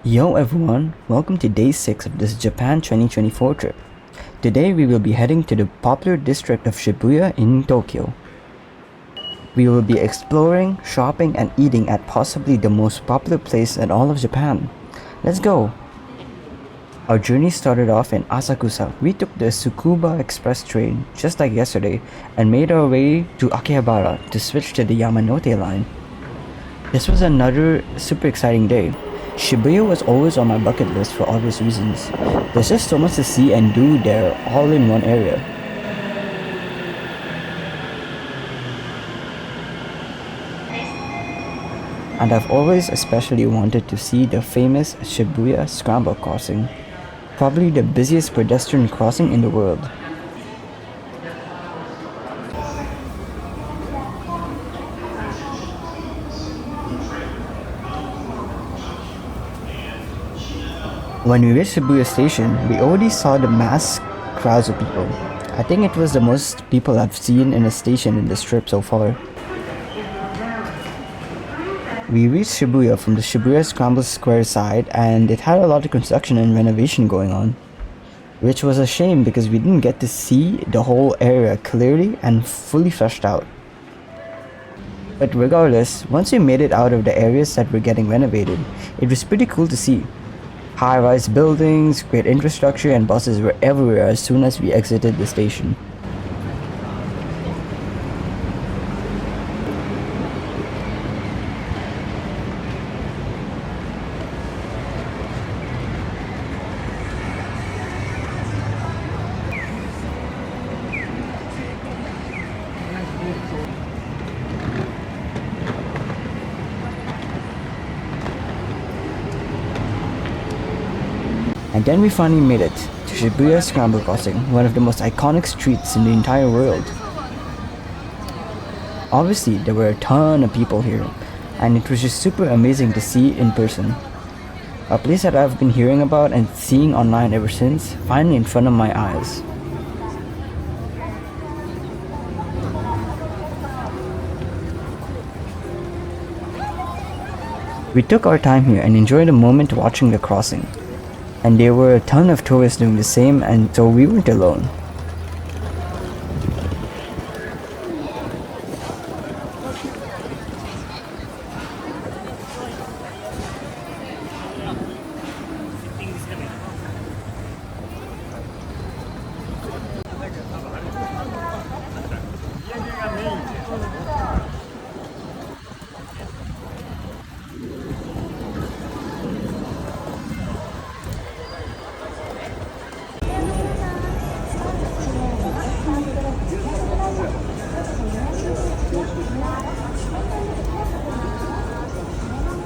Yo everyone, welcome to day 6 of this Japan 2024 trip. Today we will be heading to the popular district of Shibuya in Tokyo. We will be exploring, shopping and eating at possibly the most popular place in all of Japan. Let's go! Our journey started off in Asakusa. We took the Tsukuba Express train, just like yesterday, and made our way to Akihabara to switch to the Yamanote line. This was another super exciting day. Shibuya was always on my bucket list for obvious reasons. There's just so much to see and do there all in one area. And I've always especially wanted to see the famous Shibuya Scramble crossing, probably the busiest pedestrian crossing in the world. When we reached Shibuya station, we already saw the mass crowds of people. I think it was the most people I've seen in a station in this trip so far. We reached Shibuya from the Shibuya Scramble Square side and it had a lot of construction and renovation going on. Which was a shame because we didn't get to see the whole area clearly and fully fleshed out. But regardless, once we made it out of the areas that were getting renovated, it was pretty cool to see. High-rise buildings, great infrastructure and buses were everywhere as soon as we exited the station. And then we finally made it to Shibuya Scramble Crossing, one of the most iconic streets in the entire world. Obviously, there were a ton of people here, and it was just super amazing to see in person. A place that I've been hearing about and seeing online ever since, finally in front of my eyes. We took our time here and enjoyed a moment watching the crossing. And there were a ton of tourists doing the same, and so we weren't alone.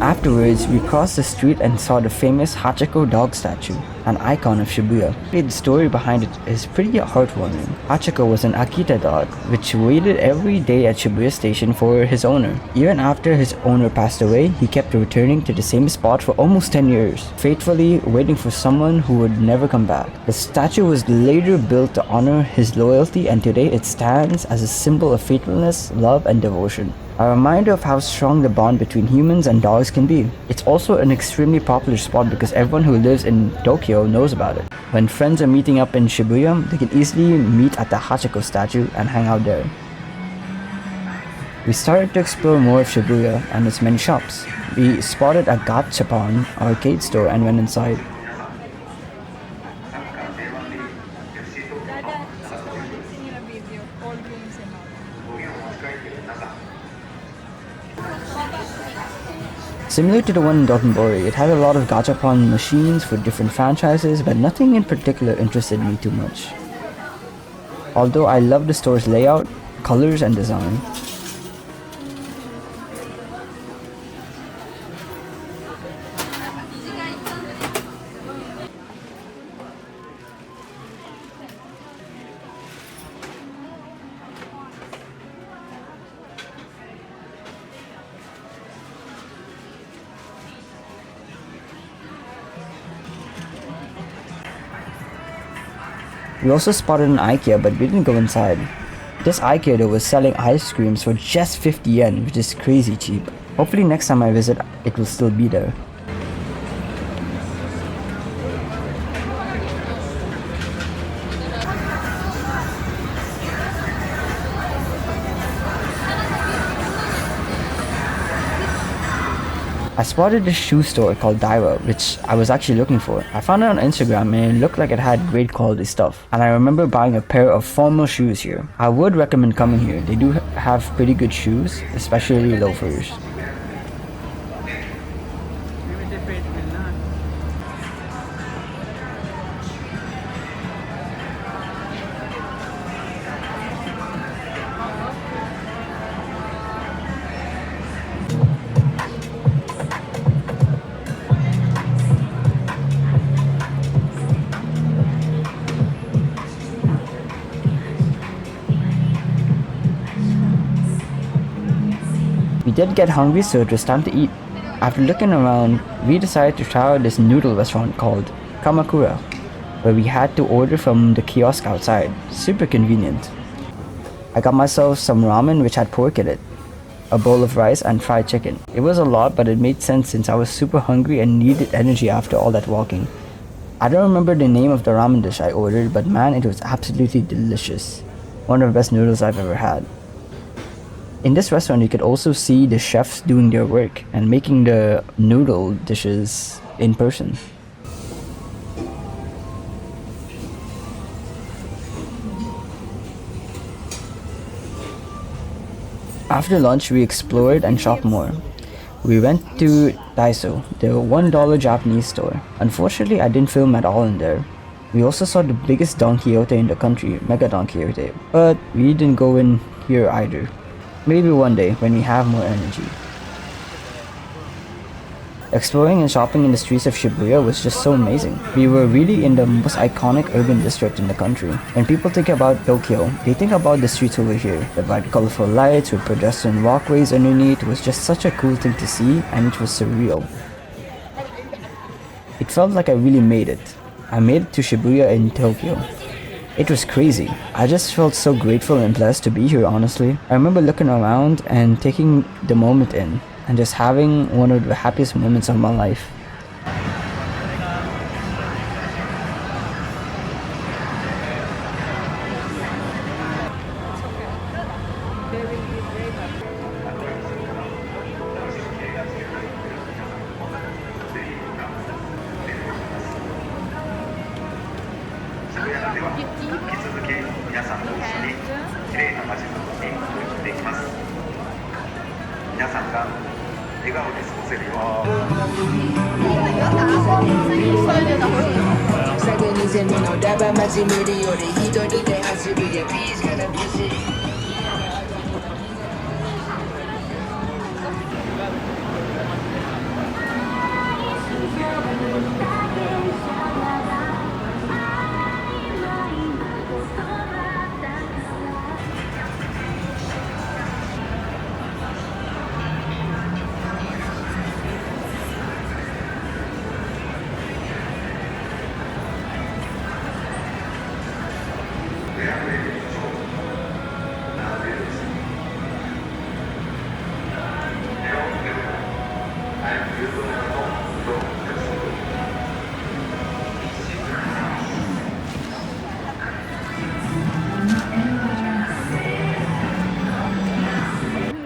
Afterwards, we crossed the street and saw the famous Hachiko dog statue, an icon of Shibuya. The story behind it is pretty heartwarming. Hachiko was an Akita dog, which waited every day at Shibuya station for his owner. Even after his owner passed away, he kept returning to the same spot for almost 10 years, faithfully waiting for someone who would never come back. The statue was later built to honor his loyalty, and today it stands as a symbol of faithfulness, love, and devotion. A reminder of how strong the bond between humans and dogs can be. It's also an extremely popular spot because everyone who lives in Tokyo knows about it. When friends are meeting up in Shibuya, they can easily meet at the Hachiko statue and hang out there. We started to explore more of Shibuya and its many shops. We spotted a gachapon arcade store and went inside. Similar to the one in Dotonbori, it had a lot of gachapon machines for different franchises, but nothing in particular interested me too much. Although I loved the store's layout, colors and design. We also spotted an IKEA, but we didn't go inside. This IKEA though was selling ice creams for just 50 yen, which is crazy cheap. Hopefully next time I visit, it will still be there. I spotted a shoe store called Daira, which I was actually looking for. I found it on Instagram and it looked like it had great quality stuff. And I remember buying a pair of formal shoes here. I would recommend coming here. They do have pretty good shoes, especially loafers. We did get hungry, so it was time to eat. After looking around, we decided to try out this noodle restaurant called Kamakura, where we had to order from the kiosk outside. Super convenient. I got myself some ramen which had pork in it, a bowl of rice and fried chicken. It was a lot, but it made sense since I was super hungry and needed energy after all that walking. I don't remember the name of the ramen dish I ordered, but man, it was absolutely delicious. One of the best noodles I've ever had. In this restaurant, you could also see the chefs doing their work and making the noodle dishes in person. After lunch, we explored and shopped more. We went to Daiso, the $1 Japanese store. Unfortunately, I didn't film at all in there. We also saw the biggest Don Quixote in the country, Mega Don Quixote, but we didn't go in here either. Maybe one day when we have more energy. Exploring and shopping in the streets of Shibuya was just so amazing. We were really in the most iconic urban district in the country. When people think about Tokyo, they think about the streets over here. The bright colorful lights with pedestrian walkways underneath was just such a cool thing to see, and it was surreal. It felt like I really made it. I made it to Shibuya in Tokyo. It was crazy. I just felt so grateful and blessed to be here, honestly. I remember looking around and taking the moment in, and just having one of the happiest moments of my life.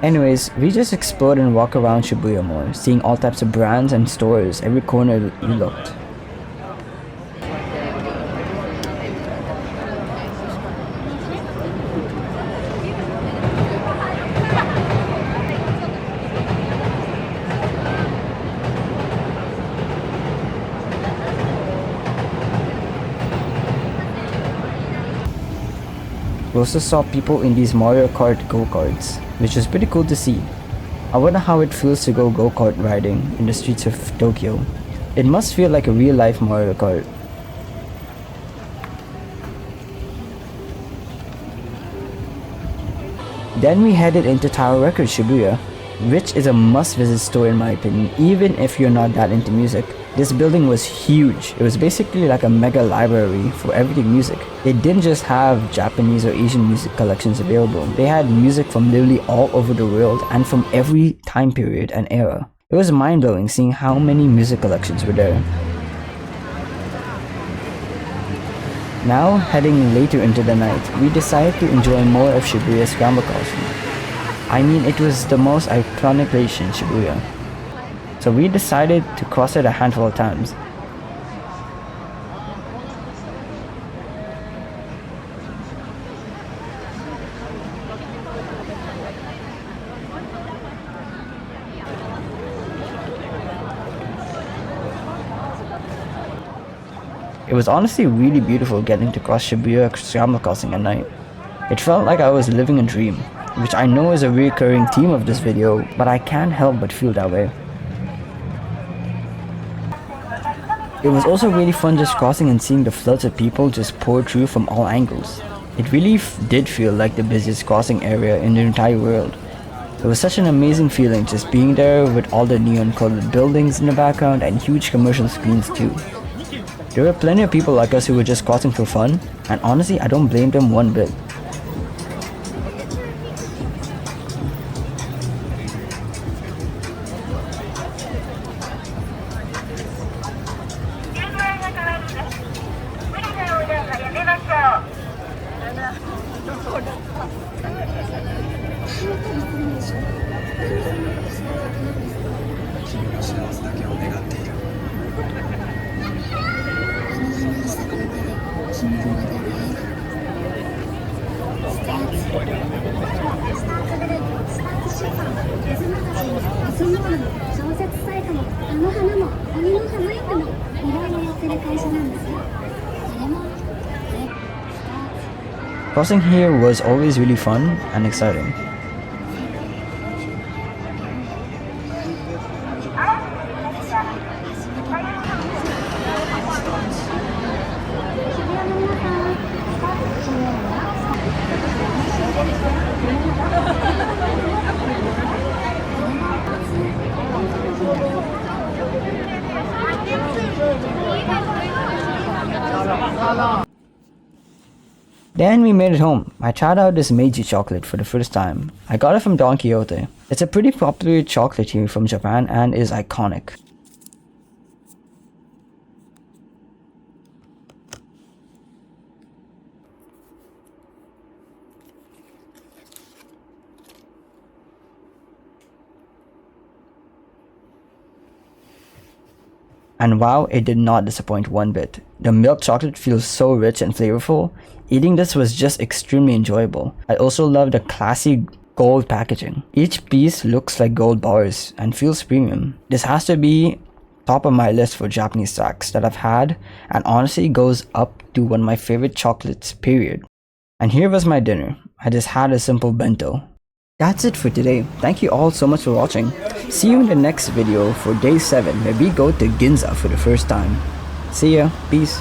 Anyways, we just explored and walked around Shibuya more, seeing all types of brands and stores every corner we looked. We also saw people in these Mario Kart go-karts, which was pretty cool to see. I wonder how it feels to go go-kart riding in the streets of Tokyo. It must feel like a real-life Mario Kart. Then we headed into Tower Records Shibuya, which is a must-visit store in my opinion, even if you're not that into music. This building was huge. It was basically like a mega library for everything music. It didn't just have Japanese or Asian music collections available. They had music from literally all over the world and from every time period and era. It was mind-blowing seeing how many music collections were there. Now, heading later into the night, we decided to enjoy more of Shibuya's Scramble culture. I mean, it was the most iconic place in Shibuya. so we decided to cross it a handful of times. It was honestly really beautiful getting to cross Shibuya Scramble crossing at night. It felt like I was living a dream, which I know is a recurring theme of this video, but I can't help but feel that way. It was also really fun just crossing and seeing the floods of people just pour through from all angles. It really did feel like the busiest crossing area in the entire world. It was such an amazing feeling just being there with all the neon colored buildings in the background and huge commercial screens too. There were plenty of people like us who were just crossing for fun, and honestly I don't blame them one bit. Crossing here was always really fun and exciting. Then we made it home. I tried out this Meiji chocolate for the first time. I got it from Don Quixote. It's a pretty popular chocolate here from Japan and is iconic. And wow, it did not disappoint one bit. The milk chocolate feels so rich and flavorful. Eating this was just extremely enjoyable. I also love the classy gold packaging. Each piece looks like gold bars and feels premium. This has to be top of my list for Japanese snacks that I've had, and honestly goes up to one of my favorite chocolates, period. And here was my dinner. I just had a simple bento. That's it for today. Thank you all so much for watching. See you in the next video for day 7 where we go to Ginza for the first time. See ya. Peace.